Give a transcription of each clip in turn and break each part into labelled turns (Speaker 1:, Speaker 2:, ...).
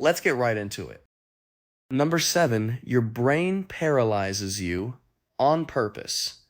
Speaker 1: Let's get right into it. Number 7, your brain paralyzes you on purpose.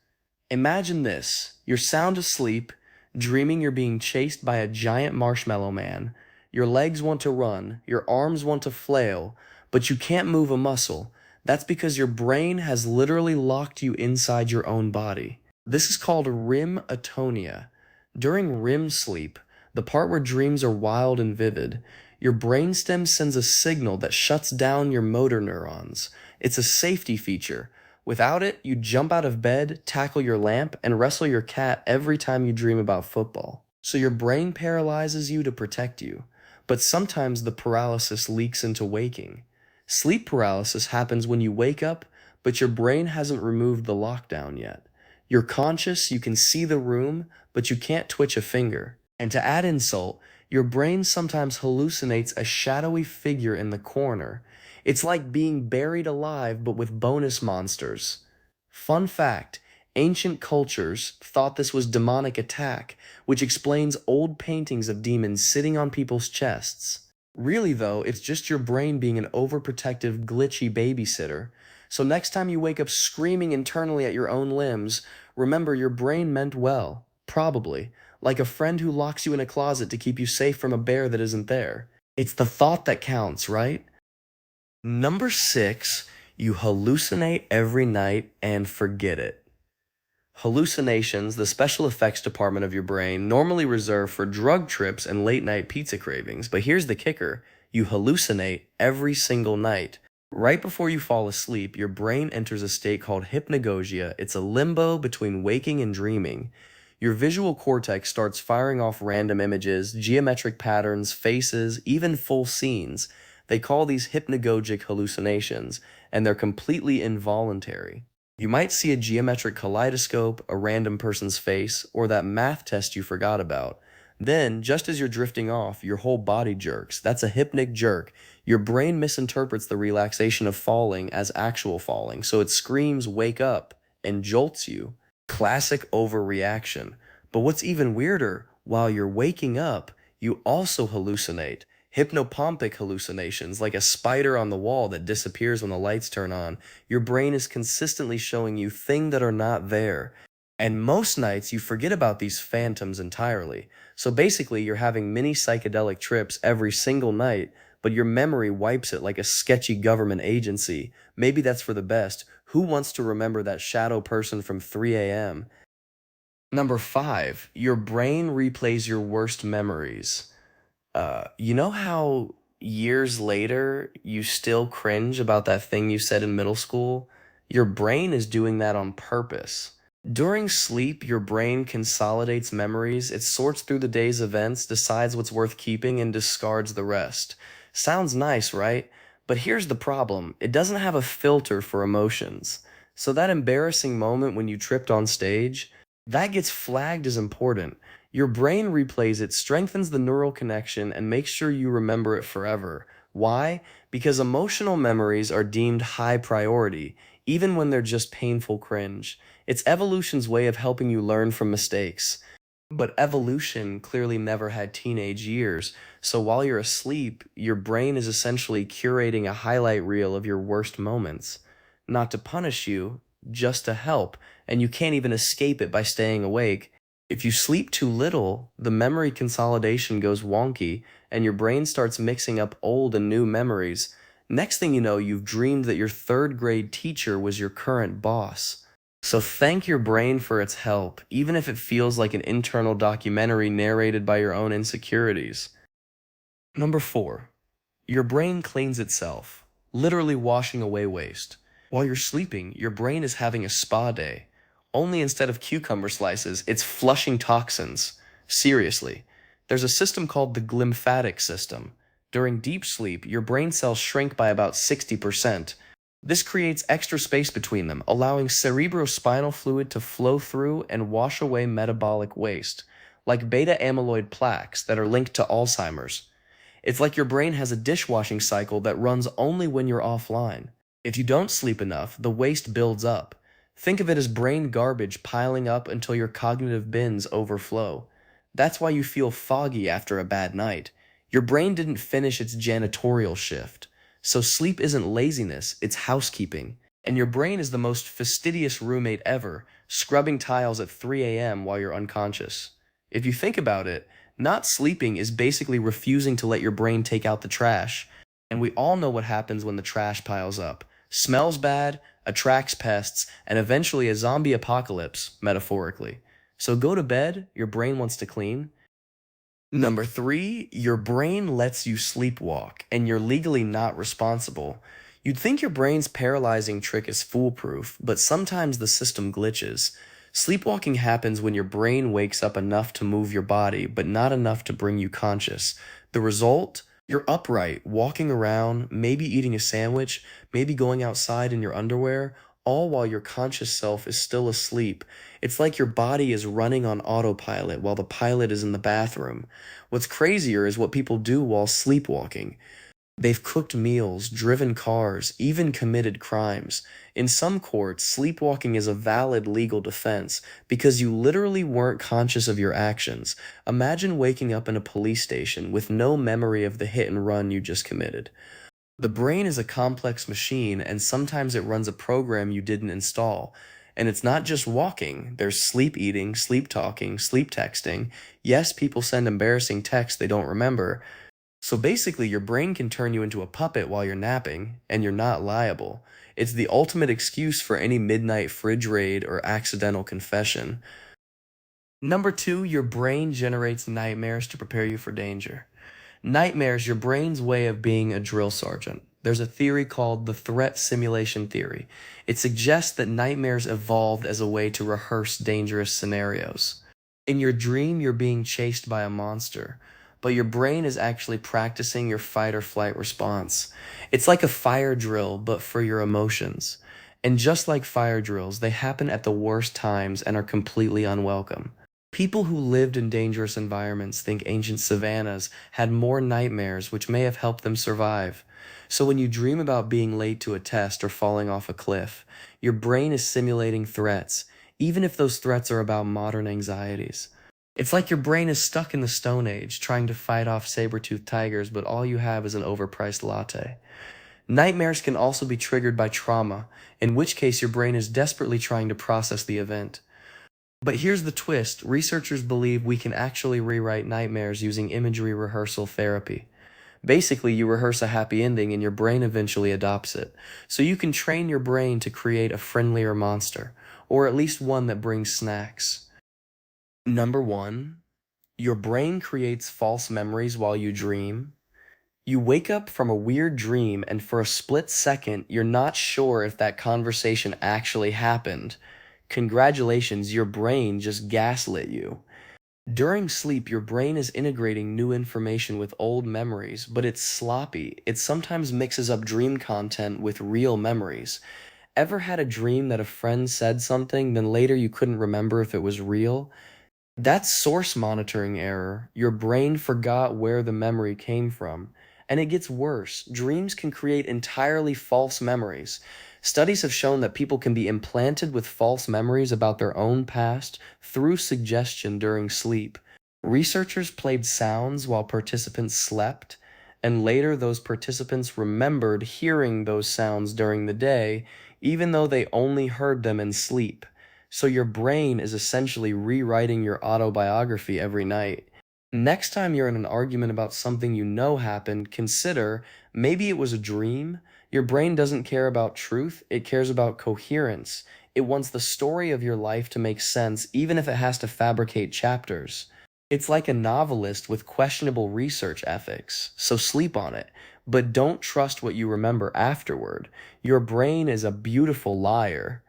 Speaker 1: Imagine this. You're sound asleep, dreaming you're being chased by a giant marshmallow man. Your legs want to run, your arms want to flail, but you can't move a muscle. That's because your brain has literally locked you inside your own body. This is called REM atonia. During REM sleep, the part where dreams are wild and vivid, your brainstem sends a signal that shuts down your motor neurons. It's a safety feature. Without it, you jump out of bed, tackle your lamp, and wrestle your cat every time you dream about football. So your brain paralyzes you to protect you. But sometimes the paralysis leaks into waking. Sleep paralysis happens when you wake up, but your brain hasn't removed the lockdown yet. You're conscious, you can see the room, but you can't twitch a finger. And to add insult, your brain sometimes hallucinates a shadowy figure in the corner. It's like being buried alive but with bonus monsters. Fun fact, ancient cultures thought this was demonic attack, which explains old paintings of demons sitting on people's chests. Really though, it's just your brain being an overprotective, glitchy babysitter. So next time you wake up screaming internally at your own limbs, remember your brain meant well. Probably. Like a friend who locks you in a closet to keep you safe from a bear that isn't there. It's the thought that counts, right? Number 6, you hallucinate every night and forget it. Hallucinations, the special effects department of your brain, normally reserved for drug trips and late night pizza cravings, but here's the kicker. You hallucinate every single night. Right before you fall asleep, your brain enters a state called hypnagogia. It's a limbo between waking and dreaming. Your visual cortex starts firing off random images, geometric patterns, faces, even full scenes. They call these hypnagogic hallucinations, and they're completely involuntary. You might see a geometric kaleidoscope, a random person's face, or that math test you forgot about. Then, just as you're drifting off, your whole body jerks. That's a hypnic jerk. Your brain misinterprets the relaxation of falling as actual falling, so it screams, "Wake up," and jolts you. Classic overreaction. But what's even weirder, while you're waking up, you also hallucinate. Hypnopompic hallucinations, like a spider on the wall that disappears when the lights turn on. Your brain is consistently showing you things that are not there. And most nights you forget about these phantoms entirely. So basically you're having mini psychedelic trips every single night, but your memory wipes it like a sketchy government agency. Maybe that's for the best. Who wants to remember that shadow person from 3 a.m.? Number 5, your brain replays your worst memories. You know how years later you still cringe about that thing you said in middle school? Your brain is doing that on purpose. During sleep, your brain consolidates memories, it sorts through the day's events, decides what's worth keeping, and discards the rest. Sounds nice, right? But here's the problem, it doesn't have a filter for emotions. So that embarrassing moment when you tripped on stage, that gets flagged as important. Your brain replays it, strengthens the neural connection, and makes sure you remember it forever. Why? Because emotional memories are deemed high priority, even when they're just painful cringe. It's evolution's way of helping you learn from mistakes. But evolution clearly never had teenage years, so while you're asleep, your brain is essentially curating a highlight reel of your worst moments. Not to punish you, just to help, and you can't even escape it by staying awake. If you sleep too little, the memory consolidation goes wonky, and your brain starts mixing up old and new memories. Next thing you know, you've dreamed that your third grade teacher was your current boss. So thank your brain for its help, even if it feels like an internal documentary narrated by your own insecurities. Number 4, your brain cleans itself, literally washing away waste. While you're sleeping, your brain is having a spa day. Only instead of cucumber slices, it's flushing toxins. Seriously. There's a system called the glymphatic system. During deep sleep, your brain cells shrink by about 60%. This creates extra space between them, allowing cerebrospinal fluid to flow through and wash away metabolic waste, like beta amyloid plaques that are linked to Alzheimer's. It's like your brain has a dishwashing cycle that runs only when you're offline. If you don't sleep enough, the waste builds up. Think of it as brain garbage piling up until your cognitive bins overflow. That's why you feel foggy after a bad night. Your brain didn't finish its janitorial shift. So sleep isn't laziness, it's housekeeping. And your brain is the most fastidious roommate ever, scrubbing tiles at 3 a.m. while you're unconscious. If you think about it, not sleeping is basically refusing to let your brain take out the trash. And we all know what happens when the trash piles up. Smells bad, attracts pests, and eventually a zombie apocalypse, metaphorically. So go to bed, your brain wants to clean. Number three, your brain lets you sleepwalk, and you're legally not responsible. You'd think your brain's paralyzing trick is foolproof, but sometimes the system glitches. Sleepwalking happens when your brain wakes up enough to move your body, but not enough to bring you conscious. The result? You're upright, walking around, maybe eating a sandwich, maybe going outside in your underwear, all while your conscious self is still asleep. It's like your body is running on autopilot while the pilot is in the bathroom. What's crazier is what people do while sleepwalking. They've cooked meals, driven cars, even committed crimes. In some courts, sleepwalking is a valid legal defense because you literally weren't conscious of your actions. Imagine waking up in a police station with no memory of the hit and run you just committed. The brain is a complex machine, and sometimes it runs a program you didn't install. And it's not just walking, there's sleep eating, sleep talking, sleep texting. Yes, people send embarrassing texts they don't remember. So basically, your brain can turn you into a puppet while you're napping, and you're not liable. It's the ultimate excuse for any midnight fridge raid or accidental confession. Number two, your brain generates nightmares to prepare you for danger. Nightmares, your brain's way of being a drill sergeant. There's a theory called the threat simulation theory. It suggests that nightmares evolved as a way to rehearse dangerous scenarios. In your dream, you're being chased by a monster, but your brain is actually practicing your fight or flight response. It's like a fire drill, but for your emotions. And just like fire drills, they happen at the worst times and are completely unwelcome. People who lived in dangerous environments think ancient savannas had more nightmares, which may have helped them survive. So when you dream about being late to a test or falling off a cliff, your brain is simulating threats, even if those threats are about modern anxieties. It's like your brain is stuck in the Stone Age, trying to fight off saber-toothed tigers, but all you have is an overpriced latte. Nightmares can also be triggered by trauma, in which case your brain is desperately trying to process the event. But here's the twist. Researchers believe we can actually rewrite nightmares using imagery rehearsal therapy. Basically, you rehearse a happy ending and your brain eventually adopts it. So you can train your brain to create a friendlier monster, or at least one that brings snacks. Number one, your brain creates false memories while you dream. You wake up from a weird dream, and for a split second, you're not sure if that conversation actually happened. Congratulations, your brain just gaslit you. During sleep, your brain is integrating new information with old memories, but it's sloppy. It sometimes mixes up dream content with real memories. Ever had a dream that a friend said something, then later you couldn't remember if it was real? That's source monitoring error. Your brain forgot where the memory came from. And it gets worse. Dreams can create entirely false memories. Studies have shown that people can be implanted with false memories about their own past through suggestion during sleep. Researchers played sounds while participants slept, and later those participants remembered hearing those sounds during the day, even though they only heard them in sleep. So your brain is essentially rewriting your autobiography every night. Next time you're in an argument about something you know happened, consider maybe it was a dream. Your brain doesn't care about truth, it cares about coherence. It wants the story of your life to make sense, even if it has to fabricate chapters. It's like a novelist with questionable research ethics, so sleep on it. But don't trust what you remember afterward. Your brain is a beautiful liar.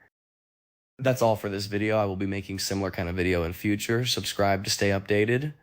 Speaker 1: That's all for this video. I will be making similar kind of video in future. Subscribe to stay updated.